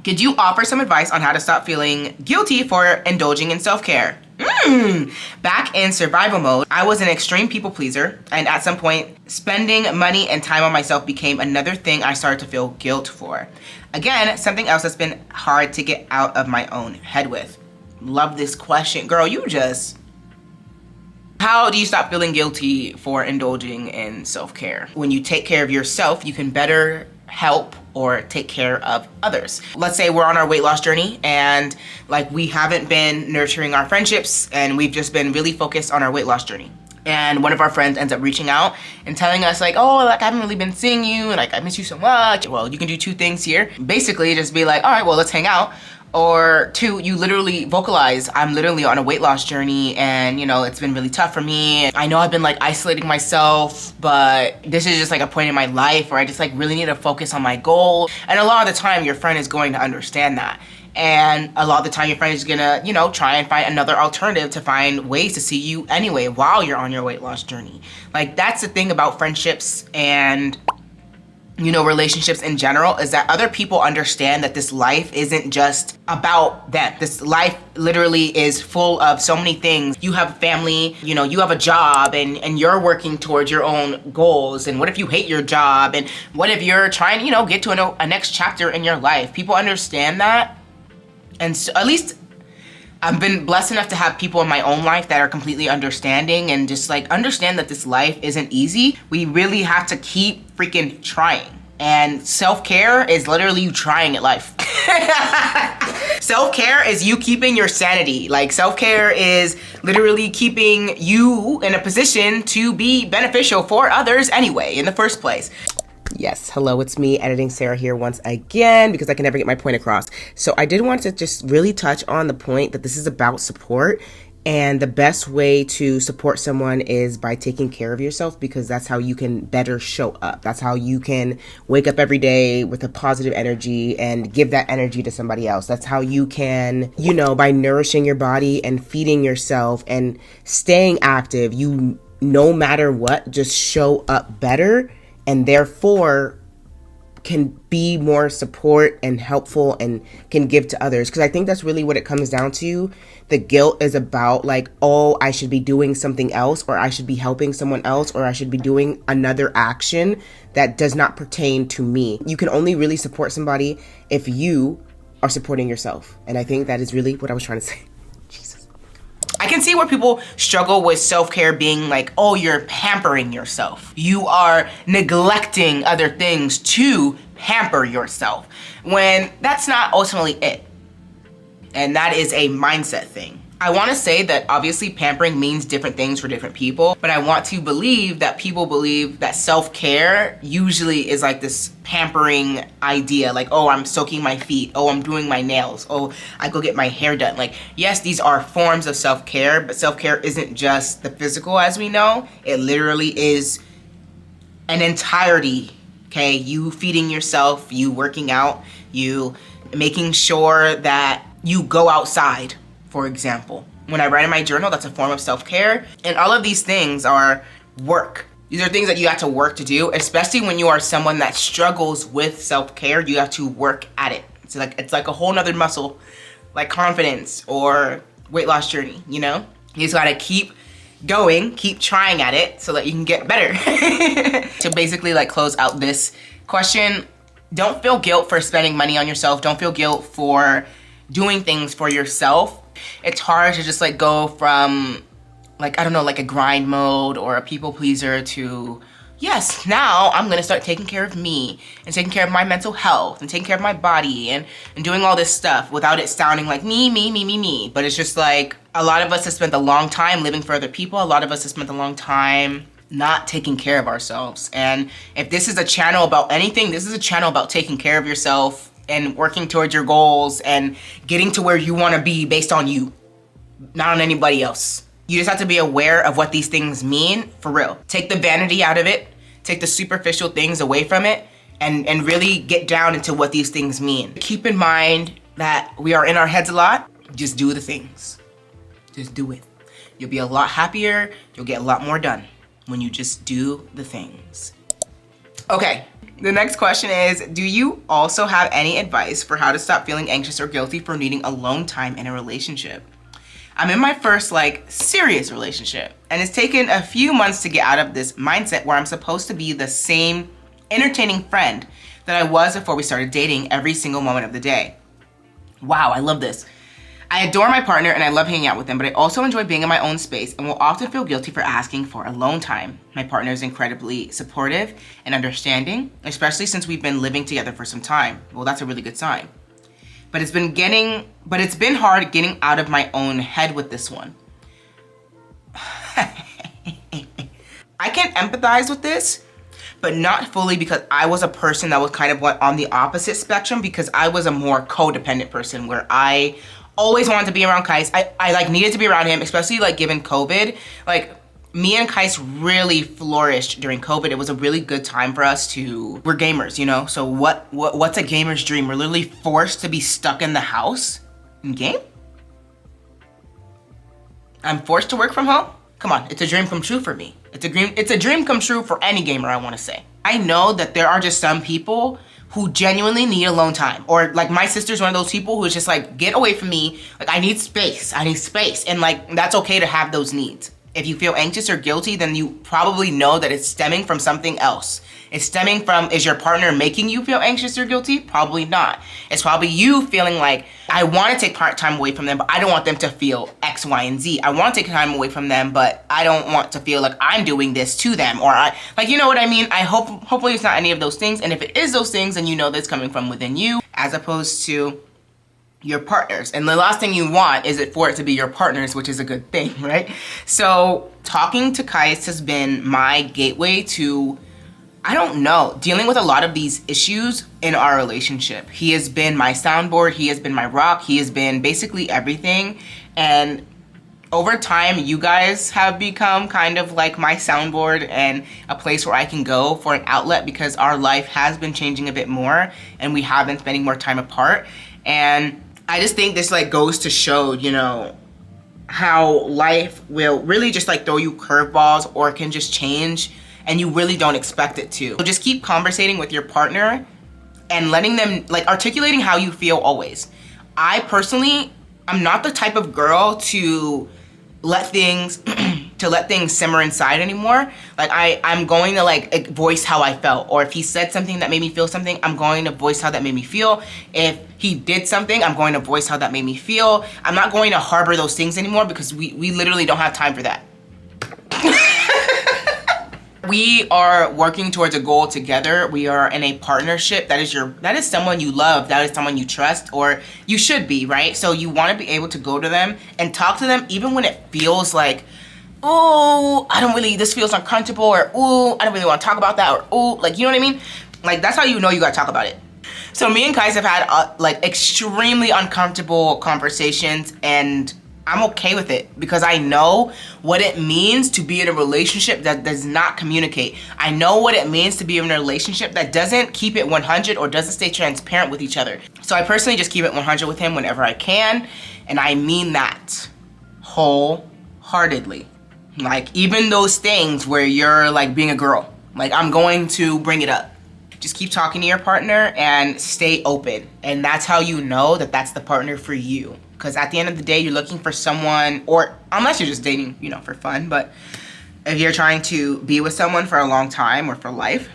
Could you offer some advice on how to stop feeling guilty for indulging in self-care? Back in survival mode, I was an extreme people pleaser, and at some point, spending money and time on myself became another thing I started to feel guilt for. Again, something else that's been hard to get out of my own head with. Love this question. Girl, how do you stop feeling guilty for indulging in self-care? When you take care of yourself, you can better help or take care of others. Let's say we're on our weight loss journey and like we haven't been nurturing our friendships and we've just been really focused on our weight loss journey. And one of our friends ends up reaching out and telling us like, oh, like I haven't really been seeing you and like I miss you so much. Well, you can do two things here. Basically just be like, all right, well, let's hang out. Or two, you literally vocalize, I'm literally on a weight loss journey and you know, it's been really tough for me. I know I've been like isolating myself, but this is just like a point in my life where I just like really need to focus on my goal. And a lot of the time your friend is going to understand that. And a lot of the time your friend is gonna, you know, try and find another alternative to find ways to see you anyway while you're on your weight loss journey. Like that's the thing about friendships and you know, relationships in general is that other people understand that this life isn't just about them. This life literally is full of so many things. You have a family, you know, you have a job and you're working towards your own goals. And what if you hate your job? And what if you're trying to, you know, get to a next chapter in your life? People understand that. And so, at least I've been blessed enough to have people in my own life that are completely understanding and just like understand that this life isn't easy. We really have to keep freaking trying. And self-care is literally you trying at life. Self-care is you keeping your sanity. Like self-care is literally keeping you in a position to be beneficial for others anyway in the first place. Yes, hello, it's me, Editing Sarah here once again because I can never get my point across. So I did want to just really touch on the point that this is about support, and the best way to support someone is by taking care of yourself because that's how you can better show up. That's how you can wake up every day with a positive energy and give that energy to somebody else. That's how you can, you know, by nourishing your body and feeding yourself and staying active, you no matter what, just show up better and therefore can be more support and helpful and can give to others. Because I think that's really what it comes down to. The guilt is about like, oh, I should be doing something else, or I should be helping someone else, or I should be doing another action that does not pertain to me. You can only really support somebody if you are supporting yourself. And I think that is really what I was trying to say. I can see where people struggle with self-care being like, oh, you're pampering yourself. You are neglecting other things to pamper yourself, when that's not ultimately it. And that is a mindset thing. I want to say that obviously pampering means different things for different people, but I want to believe that people believe that self-care usually is like this pampering idea, like, oh, I'm soaking my feet, oh, I'm doing my nails, oh, I go get my hair done. Like, yes, these are forms of self-care, but self-care isn't just the physical as we know. It literally is an entirety, okay? You feeding yourself, you working out, you making sure that you go outside. For example, when I write in my journal, that's a form of self-care. And all of these things are work. These are things that you have to work to do, especially when you are someone that struggles with self-care. You have to work at it. It's like a whole nother muscle, like confidence or weight loss journey, you know? You just gotta keep going, keep trying at it so that you can get better. To basically like close out this question, don't feel guilt for spending money on yourself. Don't feel guilt for doing things for yourself. It's hard to just like go from like, I don't know, like a grind mode or a people pleaser to, yes, now I'm gonna start taking care of me and taking care of my mental health and taking care of my body and doing all this stuff without it sounding like me. But it's just like, a lot of us have spent a long time living for other people. A lot of us have spent a long time not taking care of ourselves. And if this is a channel about anything, this is a channel about taking care of yourself and working towards your goals and getting to where you want to be based on you, not on anybody else. You just have to be aware of what these things mean for real. Take the vanity out of it, take the superficial things away from it, and really get down into what these things mean. Keep in mind that we are in our heads a lot. Just do the things. Just do it. You'll be a lot happier. You'll get a lot more done when you just do the things. Okay. The next question is, do you also have any advice for how to stop feeling anxious or guilty for needing alone time in a relationship? I'm in my first serious relationship, and it's taken a few months to get out of this mindset where I'm supposed to be the same entertaining friend that I was before we started dating every single moment of the day. Wow, I love this. I adore my partner and I love hanging out with him, but I also enjoy being in my own space and will often feel guilty for asking for alone time. My partner is incredibly supportive and understanding, especially since we've been living together for some time. Well, that's a really good sign. But it's been hard getting out of my own head with this one. I can empathize with this, but not fully, because I was a person that was kind of on the opposite spectrum, because I was a more codependent person where I always wanted to be around Kais. I needed to be around him, especially given COVID. Me and Kais really flourished during COVID. It was a really good time for us we're gamers, you know? So what's a gamer's dream? We're literally forced to be stuck in the house and game? I'm forced to work from home? Come on, it's a dream come true for me. It's a dream come true for any gamer, I wanna say. I know that there are just some people who genuinely need alone time. Or my sister's one of those people who's just get away from me. I need space, And that's okay to have those needs. If you feel anxious or guilty, then you probably know that it's stemming from something else. It's stemming from, is your partner making you feel anxious or guilty? Probably not. It's probably you feeling I want to take time away from them, but I don't want them to feel X, Y, and Z. I want to take time away from them, but I don't want to feel like I'm doing this to them, or you know what I mean? Hopefully it's not any of those things, and if it is those things, then you know that's coming from within you, as opposed to your partners. And the last thing you want is for it to be your partners, which is a good thing, right? So talking to Kais has been my gateway to, I don't know, dealing with a lot of these issues in our relationship. He has been my soundboard, he has been my rock, he has been basically everything. And over time, you guys have become kind of like my soundboard and a place where I can go for an outlet, because our life has been changing a bit more and we have been spending more time apart. And I just think this goes to show, you know, how life will really just throw you curveballs, or it can just change and you really don't expect it to. So just keep conversating with your partner and letting them, articulating how you feel always. I personally, I'm not the type of girl to let things simmer inside anymore. I'm going to voice how I felt, or if he said something that made me feel something, I'm going to voice how that made me feel. If he did something, I'm going to voice how that made me feel. I'm not going to harbor those things anymore, because we literally don't have time for that. We are working towards a goal together. We are in a partnership. That is someone you love. That is someone you trust, or you should be, right? So you want to be able to go to them and talk to them, even when it feels oh, this feels uncomfortable, or oh, I don't really want to talk about that, or oh, you know what I mean? That's how you know you gotta talk about it. So me and Kais have had extremely uncomfortable conversations, and I'm okay with it, because I know what it means to be in a relationship that does not communicate. I know what it means to be in a relationship that doesn't keep it 100 or doesn't stay transparent with each other. So I personally just keep it 100 with him whenever I can, and I mean that wholeheartedly. Even those things where you're being a girl, I'm going to bring it up. Just keep talking to your partner and stay open. And that's how you know that that's the partner for you. Because at the end of the day, you're looking for someone, or unless you're just dating, you know, for fun, but if you're trying to be with someone for a long time or for life,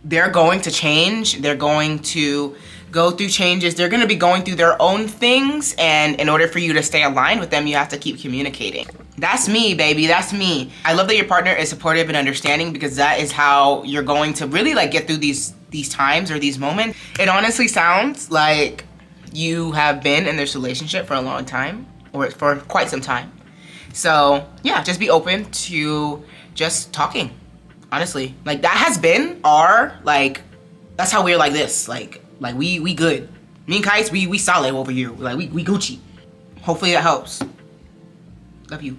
they're going to change. They're going to go through changes. They're going to be going through their own things. And in order for you to stay aligned with them, you have to keep communicating. That's me, baby. That's me. I love that your partner is supportive and understanding, because that is how you're going to really get through these times or these moments. It honestly sounds like you have been in this relationship for a long time, or for quite some time. So yeah, just be open to just talking, honestly. That has been our, that's how we're this. We good. Me and Kais, we solid over here. We Gucci. Hopefully that helps. Love you.